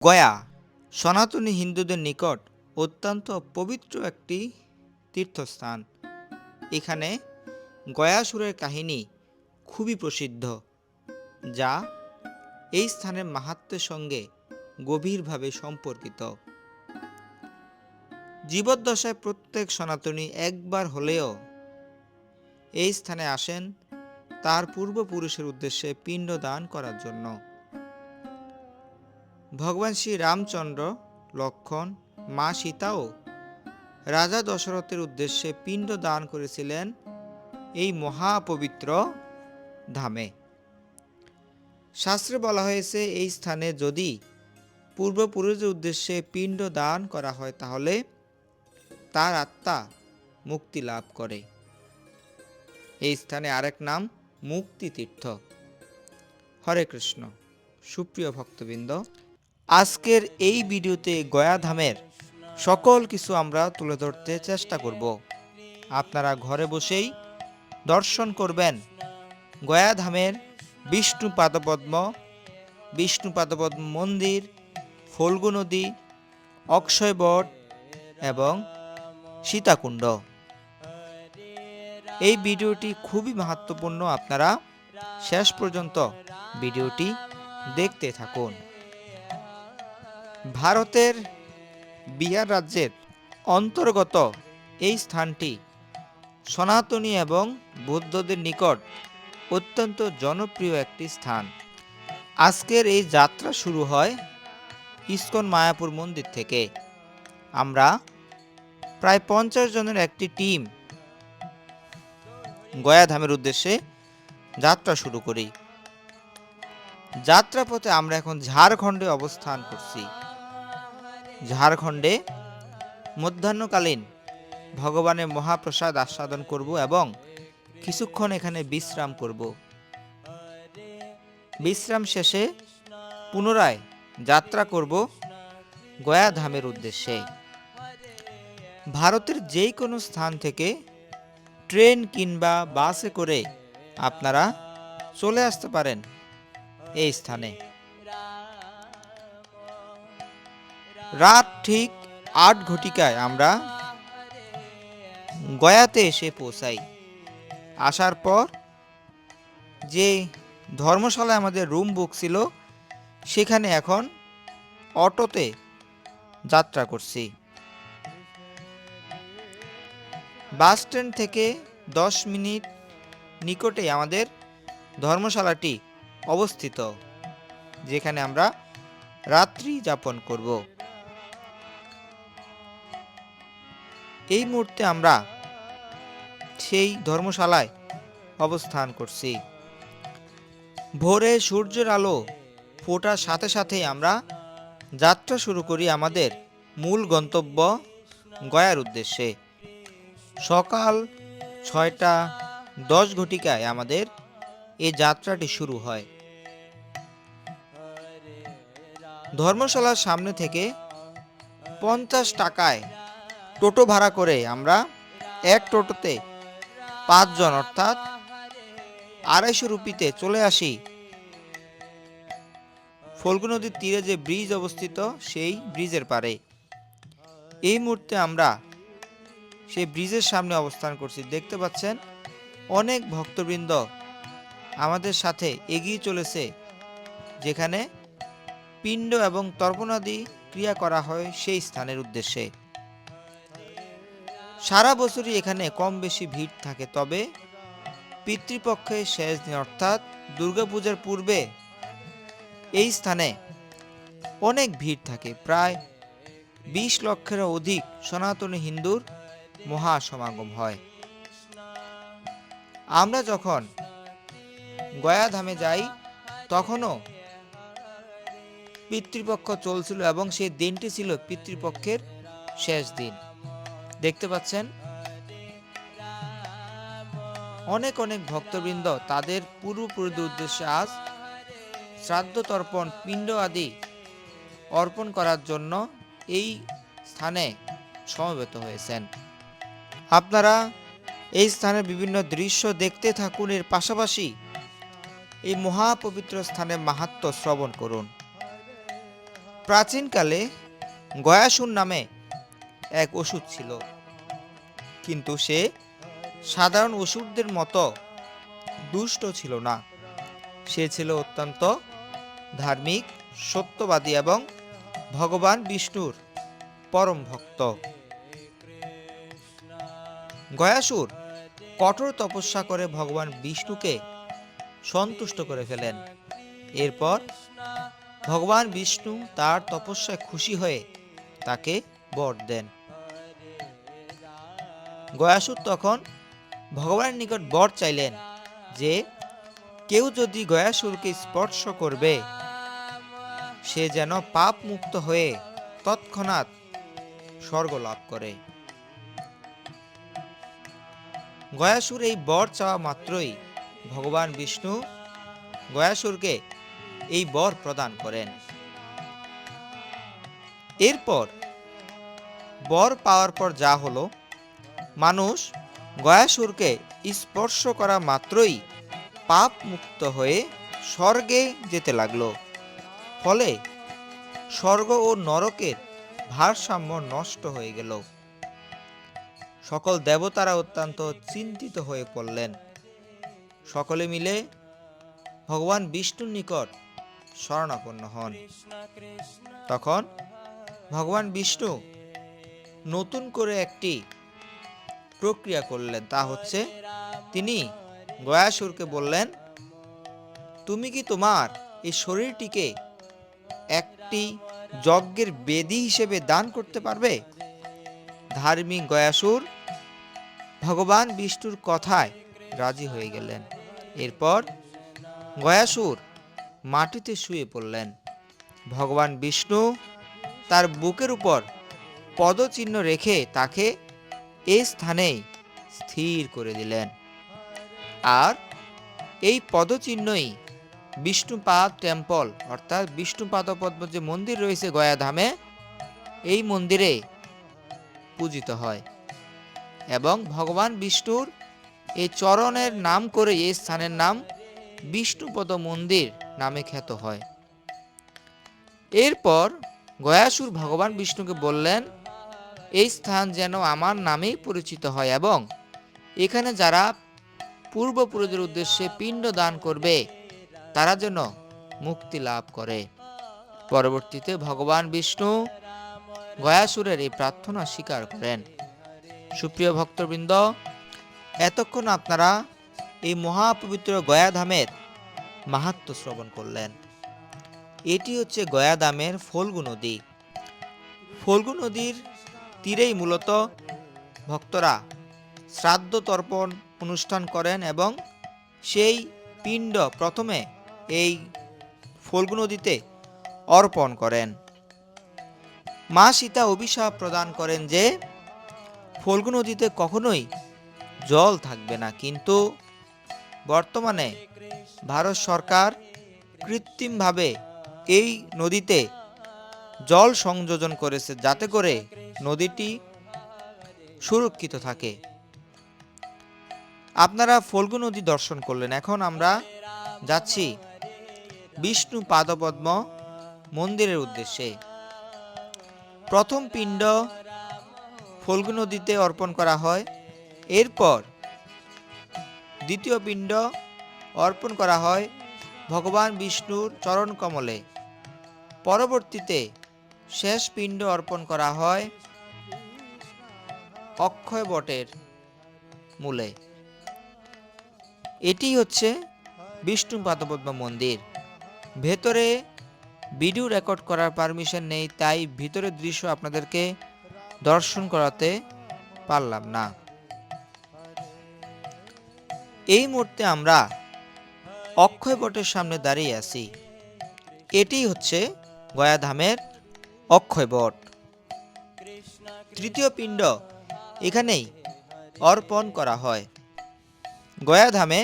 গয়া সনাতনী হিন্দুদের নিকট অত্যন্ত পবিত্র একটি তীর্থস্থান। এখানে গয়াসুরের কাহিনী খুবই প্রসিদ্ধ, যা এই স্থানের মাহাত্ম্যের সঙ্গে গভীরভাবে সম্পর্কিত। জীবদ্দশায় প্রত্যেক সনাতনী একবার হলেও এই স্থানে আসেন তার পূর্বপুরুষের উদ্দেশ্যে পিণ্ড দান করার জন্য। ভগবান শ্রী রামচন্দ্র, লক্ষ্মণ, মা সীতাও রাজা দশরথের উদ্দেশ্যে পিণ্ড দান করেছিলেন এই মহাপবিত্র ধামে। শাস্ত্রে বলা হয়েছে, এই স্থানে যদি পূর্বপুরুষের উদ্দেশ্যে পিণ্ড দান করা হয় তাহলে তার আত্মা মুক্তি লাভ করে। এই স্থানে আরেক নাম মুক্তি তীর্থ। হরে কৃষ্ণ। সুপ্রিয় ভক্তবৃন্দ, আজকের এই ভিডিওতে গয়া ধামের সকল কিছু আমরা তুলে ধরতে চেষ্টা করব। আপনারা ঘরে বসেই দর্শন করবেন গয়া ধামের বিষ্ণু পাদপদ্ম মন্দির, ফল্গু নদী, অক্ষয় বট এবং সীতাকুণ্ড। এই ভিডিওটি খুবই মাহাত্ম্যপূর্ণ, আপনারা শেষ পর্যন্ত ভিডিওটি দেখতে থাকুন। ভারতের বিহার রাজ্যের অন্তর্গত এই স্থানটি সনাতনী এবং বৌদ্ধদের নিকট অত্যন্ত জনপ্রিয় একটি স্থান। আজকের এই যাত্রা শুরু হয় ইস্কন মায়াপুর মন্দির থেকে। আমরা প্রায় 50 জনের একটি টিম গয়া ধামের উদ্দেশ্যে যাত্রা শুরু করি। যাত্রাপথে আমরা এখন ঝাড়খণ্ডে অবস্থান করছি। ঝাড়খণ্ডে মধ্যাহ্নকালীন ভগবানের মহাপ্রসাদ আস্বাদন করব এবং কিছুক্ষণ এখানে বিশ্রাম করব। বিশ্রাম শেষে পুনরায় যাত্রা করব গয়া ধামের উদ্দেশ্যে। ভারতের যে কোনো স্থান থেকে ট্রেন কিংবা বাসে করে আপনারা চলে আসতে পারেন এই স্থানে। রাত ঠিক 8 ঘটিকায় আমরা গয়াতে এসে পৌঁছাই। আসার পর যে ধর্মশালায় আমাদের রুম বুক ছিল, সেখানে এখন অটোতে যাত্রা করছি। বাস স্ট্যান্ড থেকে 10 মিনিট নিকটে আমাদের ধর্মশালাটি অবস্থিত, যেখানে আমরা রাত্রি যাপন করব। এই মুহূর্তে আমরা সেই ধর্মশালায় অবস্থান করছি। ভোরে সূর্যের আলো ফোটার সাথে সাথেই আমরা যাত্রা শুরু করি আমাদের মূল গন্তব্য গয়ার উদ্দেশ্যে। সকাল 6:10 ঘটিকায় আমাদের এই যাত্রাটি শুরু হয়। ধর্মশালার সামনে থেকে 50 টাকায় টোটো ভাড়া করে আমরা এক টোটোতে 5 জন অর্থাৎ 250 রুপিতে চলে আসি ফল্গু নদীর তীরে যে ব্রিজ অবস্থিত, সেই ব্রিজের পারে। এই মুহূর্তে আমরা সেই ব্রিজের সামনে অবস্থান করছি। দেখতে পাচ্ছেন অনেক ভক্তবৃন্দ আমাদের সাথে এগিয়ে চলেছে, যেখানে পিণ্ড এবং তর্পণাদি ক্রিয়া করা হয় সেই স্থানের উদ্দেশ্যে। সারা বছরই এখানে কম বেশি ভিড় থাকে, তবে পিতৃপক্ষের শেষ দিন অর্থাৎ দুর্গাপূজার পূর্বে এই স্থানে অনেক ভিড় থাকে। প্রায় 20 লক্ষেরও অধিক সনাতনী হিন্দুর মহাসমাগম হয়। আমরা যখন গয়া ধামে যাই তখনও পিতৃপক্ষ চলছিল এবং সেই দিনটি ছিল পিতৃপক্ষের শেষ দিন। দেখতে পাচ্ছেন অনেক অনেক ভক্তবৃন্দ তাদের পূর্বপুরুষদের উদ্দেশ্যে আজ শ্রাদ্ধ তর্পণ, পিণ্ড আদি অর্পণ করার জন্য এই স্থানে সমবেত হয়েছেন। আপনারা এই স্থানের বিভিন্ন দৃশ্য দেখতে থাকুন, এর পাশাপাশি এই মহাপবিত্র স্থানের মাহাত্ম্য শ্রবণ করুন। প্রাচীনকালে গয়াসুর নামে এক অসুর ছিল, কিন্তু সে সাধারণ অসুরদের মতো দুষ্ট ছিল না। সে ছিল অত্যন্ত ধার্মিক, সত্যবাদী এবং ভগবান বিষ্ণুর পরম ভক্ত। গয়াসুর কঠোর তপস্যা করে ভগবান বিষ্ণুকে সন্তুষ্ট করে ফেলেন। এরপর ভগবান বিষ্ণু তার তপস্যায় খুশি হয়ে তাকে বর দেন। গয়াসুর তখন ভগবানের নিকট বর চাইলেন যে কেউ যদি গয়াসুরকে স্পর্শ করবে সে যেন পাপ মুক্ত হয়ে তৎক্ষণাৎ স্বর্গ লাভ করে। গয়াসুর এই বর চাওয়া মাত্রই ভগবান বিষ্ণু গয়াসুরকে এই বর প্রদান করেন। এরপর বর পাওয়ার পর যা হলো, মানুষ গয়াসুরকে স্পর্শ করা মাত্রই পাপ মুক্ত হয়ে স্বর্গে যেতে লাগলো। ফলে স্বর্গ ও নরকের ভারসাম্য নষ্ট হয়ে গেল। সকল দেবতারা অত্যন্ত চিন্তিত হয়ে পড়লেন। সকলে মিলে ভগবান বিষ্ণুর নিকট শরণাপন্ন হন। তখন ভগবান বিষ্ণু নতুন করে একটি প্রক্রিয়া করলেন, তা হচ্ছে তিনি গয়াসুরকে বললেন, তুমি কি তোমার এই শরীরটিকে একটি যজ্ঞের বেদী হিসেবে দান করতে পারবে? ধার্মিক গয়াসুর ভগবান বিষ্ণুর কথায় রাজি হয়ে গেলেন। এরপর গয়াসুর মাটিতে শুয়ে পড়লেন। ভগবান বিষ্ণু তার বুকের উপর পদচিহ্ন রেখে তাকে এই স্থানেই স্থির করে দিলেন। আর এই পদচিহ্নই বিষ্ণুপাদ টেম্পল অর্থাৎ বিষ্ণুপাদপদ্ম যে মন্দির রয়েছে গয়াধামে, এই মন্দিরে পূজিত হয় এবং ভগবান বিষ্ণুর এই চরণের নাম করে এই স্থানের নাম বিষ্ণুপদ মন্দির নামে খ্যাত হয়। এরপর গয়াসুর ভগবান বিষ্ণুকে বললেন, এই স্থান যেন আমার নামেই পরিচিত হয় এবং এখানে যারা পূর্বপুরুষদের উদ্দেশ্যে পিণ্ড দান করবে তারা যেন মুক্তি লাভ করে। পরবর্তীতে ভগবান বিষ্ণু গয়াসুরের এই প্রার্থনা স্বীকার করেন। সুপ্রিয় ভক্তবৃন্দ, এতক্ষণ আপনারা এই মহাপবিত্র গয়াধামের মাহাত্ম্য শ্রবণ করলেন। এটি হচ্ছে গয়াধামের ফল্গু নদী। ফল্গু নদীর তীরেই মূলত ভক্তরা শ্রাদ্ধ তর্পণ অনুষ্ঠান করেন এবং সেই পিণ্ড প্রথমে এই ফল্গু নদীতে অর্পণ করেন। মা সীতা অভিশাপ প্রদান করেন যে ফল্গু নদীতে কখনোই জল থাকবে না, কিন্তু বর্তমানে ভারত সরকার কৃত্রিমভাবে এই নদীতে জল সংযোজন করেছে যাতে করে নদীটি সুরক্ষিত থাকে। আপনারা ফল্গু নদী দর্শন করলেন। এখন আমরা যাচ্ছি বিষ্ণু পাদপদ্ম মন্দিরের উদ্দেশ্যে। প্রথম পিণ্ড ফল্গু নদীতে অর্পণ করা হয়। এরপর দ্বিতীয় পিণ্ড অর্পণ করা হয় ভগবান বিষ্ণুর চরণ কমলে। পরবর্তীতে শেষ পিণ্ড অর্পণ করা হয় অক্ষয় বটের মূলে। এটি হচ্ছে বিষ্ণু পাদপদ্ম মন্দির। ভেতরে ভিডিও রেকর্ড করার পারমিশন নেই, তাই ভিতরের দৃশ্য আপনাদেরকে দর্শন করাতে পারলাম না। এই মুহূর্তে আমরা অক্ষয় বটের সামনে দাঁড়িয়ে আছি। এটি হচ্ছে গয়াধামের অক্ষয় বট। তৃতীয় পিণ্ড এখানেই অর্পণ করা হয়। গয়াধামে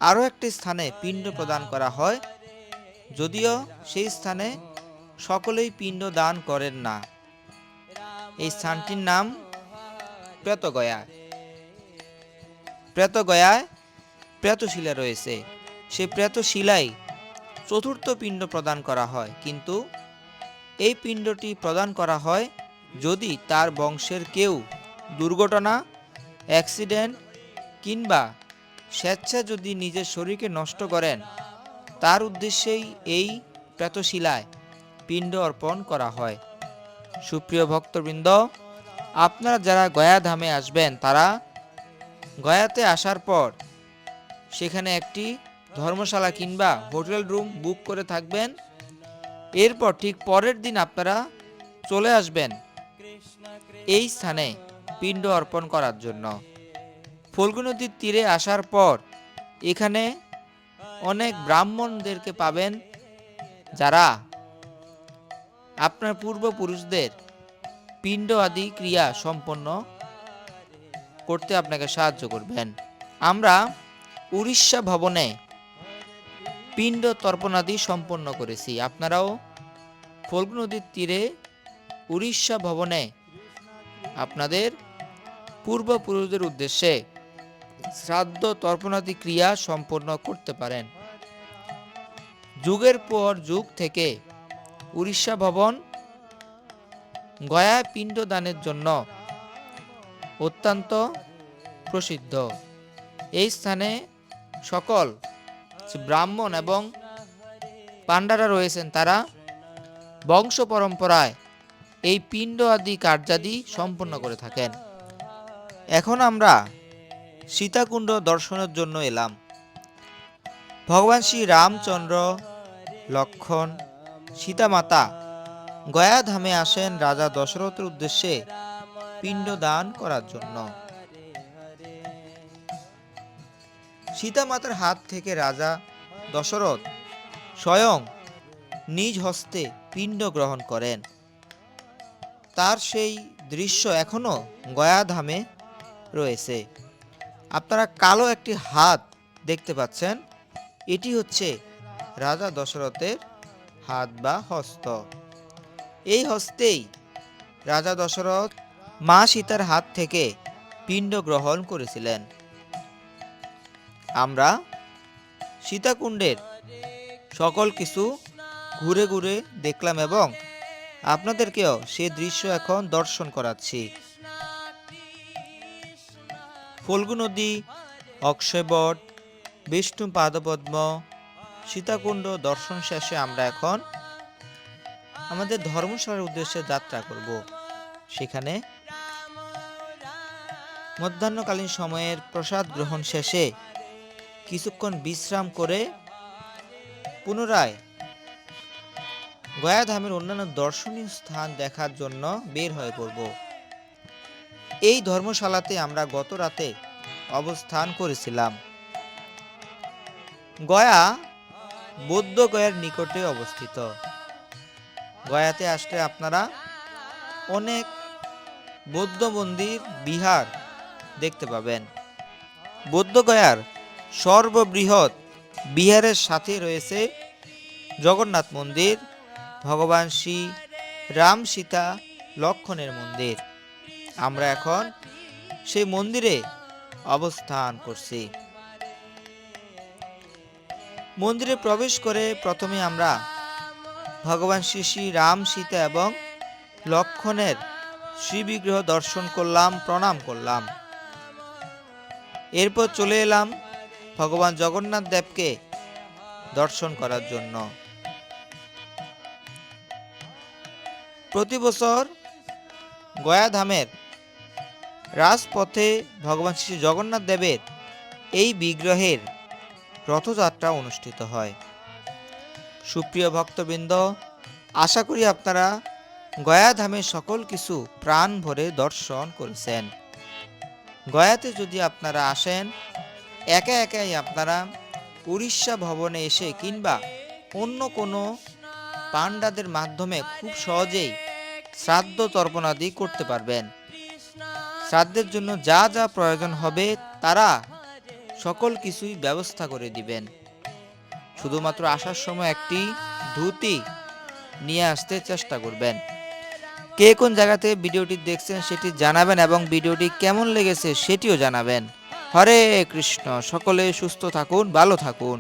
আরও একটি স্থানে পিণ্ড প্রদান করা হয়, যদিও সেই স্থানে সকলেই পিণ্ড দান করেন না। এই স্থানটির নাম প্রেতগয়া। প্রেতগয়ায় প্রেতশিলা রয়েছে। সেই প্রেতশিলায় চতুর্থ পিণ্ড প্রদান করা হয়, কিন্তু এই পিণ্ডটি প্রদান করা হয় যদি তার বংশের কেউ দুর্ঘটনা, অ্যাক্সিডেন্ট কিংবা স্বেচ্ছায় যদি নিজের শরীরকে নষ্ট করেন, তার উদ্দেশ্যেই এই প্রেতশিলায় পিণ্ড অর্পণ করা হয়। সুপ্রিয় ভক্তবৃন্দ, আপনারা যারা গয়া ধামে আসবেন তারা গয়াতে আসার পর সেখানে একটি ধর্মশালা কিংবা হোটেল রুম বুক করে থাকবেন। এরপর ঠিক পরের দিন আপনারা চলে আসবেন এই স্থানে পিণ্ড অর্পণ করার জন্য। ফল্গু নদীর তীরে আসার পর এখানে অনেক ব্রাহ্মণদেরকে পাবেন যারা আপনার পূর্বপুরুষদের পিণ্ড আদি ক্রিয়া সম্পন্ন করতে আপনাকে সাহায্য করবেন। আমরা উড়িষ্যা ভবনে পিণ্ড তর্পণাদি সম্পন্ন করেছি। আপনারাও ফল্গু নদীর তীরে উড়িষ্যা ভবনে আপনাদের পূর্বপুরুষদের উদ্দেশ্যে শ্রাদ্ধ তর্পণাদি ক্রিয়া সম্পন্ন করতে পারেন। যুগের পর যুগ থেকে উড়িষ্যা ভবন গয়া পিণ্ড দানের জন্য অত্যন্ত প্রসিদ্ধ। এই স্থানে সকল ব্রাহ্মণ এবং পাণ্ডারা রয়েছেন, তারা বংশ পরম্পরায় এই পিণ্ড আদি কার্যাদি সম্পন্ন করে থাকেন। এখন আমরা সীতাকুণ্ড দর্শনের জন্য এলাম। ভগবান শ্রী রামচন্দ্র, লক্ষ্মণ, সীতামাতা গয়া ধামে আসেন রাজা দশরথের উদ্দেশ্যে পিণ্ড দান করার জন্য। সীতামাতার হাত থেকে রাজা দশরথ স্বয়ং নিজ হস্তে পিণ্ড গ্রহণ করেন। তার সেই দৃশ্য এখনো গয়া ধামে রয়েছে। আপনারা কালো একটি হাত দেখতে পাচ্ছেন, এটি হচ্ছে রাজা দশরথের হাত বা হস্ত। এই হস্তেই রাজা দশরথ মা সীতার হাত থেকে পিণ্ড গ্রহণ করেছিলেন। আমরা সীতাকুণ্ডের সকল কিছু ঘুরে ঘুরে দেখলাম এবং আপনাদেরকেও সে দৃশ্য এখন দর্শন করাচ্ছি। ফল্গু নদী, অক্ষয়বট, বিষ্ণু পাদপদ্ম, সীতাকুণ্ড দর্শন শেষে আমরা এখন আমাদের ধর্মশালার উদ্দেশ্যে যাত্রা করব। সেখানে মধ্যাহ্নকালীন সময়ের প্রসাদ গ্রহণ শেষে কিছুক্ষণ বিশ্রাম করে পুনরায় গয়াধামের অন্যান্য দর্শনীয় স্থান দেখার জন্য বের হয়ে পড়ব। এই ধর্মশালাতে আমরা গত রাতে অবস্থান করেছিলাম। গয়া বৌদ্ধ গয়ার নিকটে অবস্থিত। গয়াতে আসলে আপনারা অনেক বৌদ্ধ মন্দির, বিহার দেখতে পাবেন। বৌদ্ধ গয়ার সর্ববৃহৎ বিহারের সাথে রয়েছে জগন্নাথ মন্দির, ভগবান শ্রী রাম, সীতা, লক্ষ্মণের মন্দির। আমরা এখন সেই মন্দিরে অবস্থান করছি। মন্দিরে প্রবেশ করে প্রথমে আমরা ভগবান শ্রী শ্রী রাম, সীতা এবং লক্ষ্মণের শ্রীবিগ্রহ দর্শন করলাম, প্রণাম করলাম। এরপর চলে এলাম ভগবান জগন্নাথ দেবকে দর্শন করার জন্য। প্রতি বছর গয়া ধামের রাজপথে ভগবান শ্রী জগন্নাথ দেবের এই বিগ্রহের রথযাত্রা অনুষ্ঠিত হয়। সুপ্রিয় ভক্তবৃন্দ, আশা করি আপনারা গয়া ধামের সকল কিছু প্রাণ ভরে দর্শন করেছেন। গয়াতে যদি আপনারা আসেন, একা একাই আপনারা উড়িষ্যা ভবনে এসে কিংবা অন্য কোনো পাণ্ডাদের মাধ্যমে খুব সহজেই শ্রাদ্ধ তর্পণাদি করতে পারবেন। শ্রাদ্ধের জন্য যা যা প্রয়োজন হবে তারা সকল কিছুই ব্যবস্থা করে দিবেন। শুধুমাত্র আসার সময় একটি ধুতি নিয়ে আসতে চেষ্টা করবেন। কে কোন জায়গাতে ভিডিওটি দেখছেন সেটি জানাবেন এবং ভিডিওটি কেমন লেগেছে সেটিও জানাবেন। হরে কৃষ্ণ। সকলে সুস্থ থাকুন, ভালো থাকুন।